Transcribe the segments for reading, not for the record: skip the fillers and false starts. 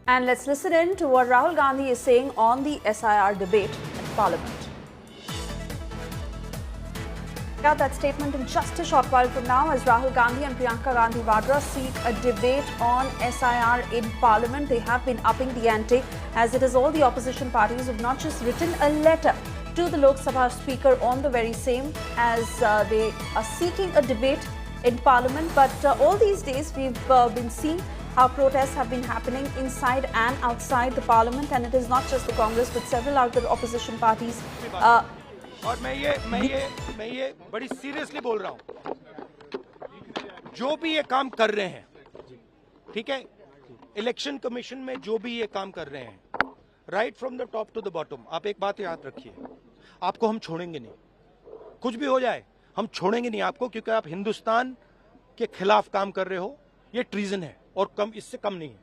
And let's listen in to what Rahul Gandhi is saying on the SIR debate in Parliament. Out that statement in just a short while from now as Rahul Gandhi and Priyanka Gandhi Vadra seek a debate on SIR in Parliament. They have been upping the ante as it is all the opposition parties who have not just written a letter to the Lok Sabha Speaker on the very same as they are seeking a debate in Parliament. But all these days we've been seeing how protests have been happening inside and outside the Parliament, and it is not just the Congress but several other opposition parties. और मैं ये बड़ी seriously बोल रहा हूं, जो भी ये काम कर रहे हैं, ठीक है, इलेक्शन कमीशन में जो भी ये काम कर रहे हैं, right from the top to the bottom, आप एक बात याद रखिए, आपको हम छोड़ेंगे नहीं, कुछ भी हो जाए हम छोड़ेंगे नहीं आपको, क्योंकि आप हिंदुस्तान के खिलाफ काम कर रहे हो, ये ट्रीजन है और कम इससे कम नहीं है।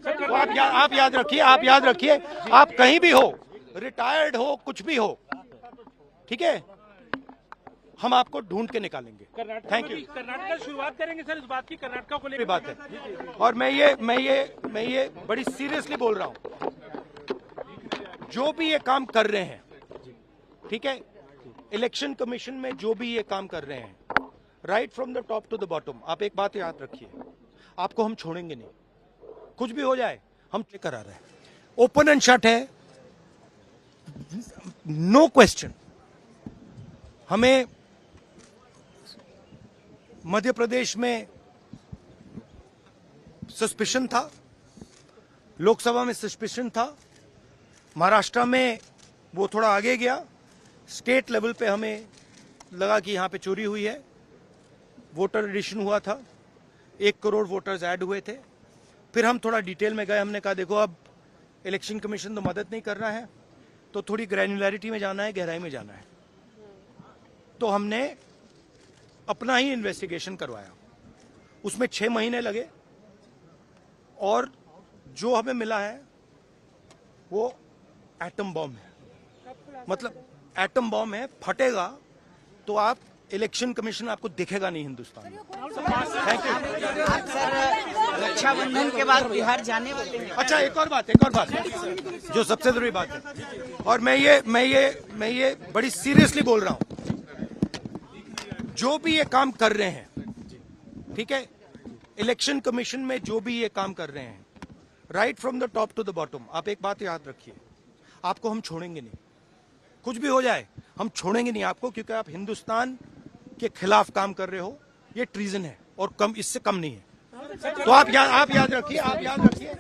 तो आप याद रखिए, आप कहीं भी हो, रिटायर्ड हो, कुछ भी हो, ठीक है, हम आपको ढूंढ के निकालेंगे। Thank you. कर्नाटक से शुरुआत करेंगे सर, इस बात की कर्नाटक को लेकर बात है। और मैं ये बड़ी सीरियसली बोल रहा हूं, जो भी ये काम कर रहे हैं, ठीक है, इलेक्शन कमीशन में जो भी ये काम कर रहे हैं, right from the top to the bottom, आप एक बात याद रखिए, आपको हम छोड़ेंगे नहीं, कुछ भी हो जाए हम लेकर आ रहे हैं। ओपन एंड शट है, नो क्वेश्चन। हमें मध्य प्रदेश में सस्पिशन था, लोकसभा में सस्पिशन था, महाराष्ट्र में वो थोड़ा आगे गया, स्टेट लेवल पे हमें लगा कि यहां पे चोरी हुई है, वोटर एडिशन हुआ था, 1 करोड़ वोटर्स ऐड हुए थे। फिर हम थोड़ा डिटेल में गए, हमने कहा देखो अब इलेक्शन कमीशन तो मदद नहीं कर रहा है, तो थोड़ी ग्रैन्युलैरिटी में जाना है, गहराई में जाना है। तो हमने अपना ही इन्वेस्टिगेशन करवाया, उसमें 6 महीने लगे और जो हमें मिला है वो एटम बॉम्ब है। मतलब एटम बॉम्ब है, फटेगा तो आप इलेक्शन कमीशन आपको दिखेगा नहीं हिंदुस्तान में। Thank you. सर, रक्षाबंधन के बाद बिहार जाने वाले हैं। अच्छा, एक और बात जो सबसे जरूरी बात है, और मैं ये बड़ी सीरियसली बोल रहा हूं, जो भी ये काम कर रहे हैं, ठीक है, इलेक्शन कमीशन में जो भी ये काम कर रहे हैं, right from the top to the bottom, आप एक बात याद रखिए, आपको हम छोड़ेंगे नहीं, कुछ भी हो जाए हम छोड़ेंगे नहीं आपको, क्योंकि आप हिंदुस्तान के खिलाफ काम कर रहे हो, ये ट्रीजन है और कम इससे कम नहीं है। तो आप याद रखिए।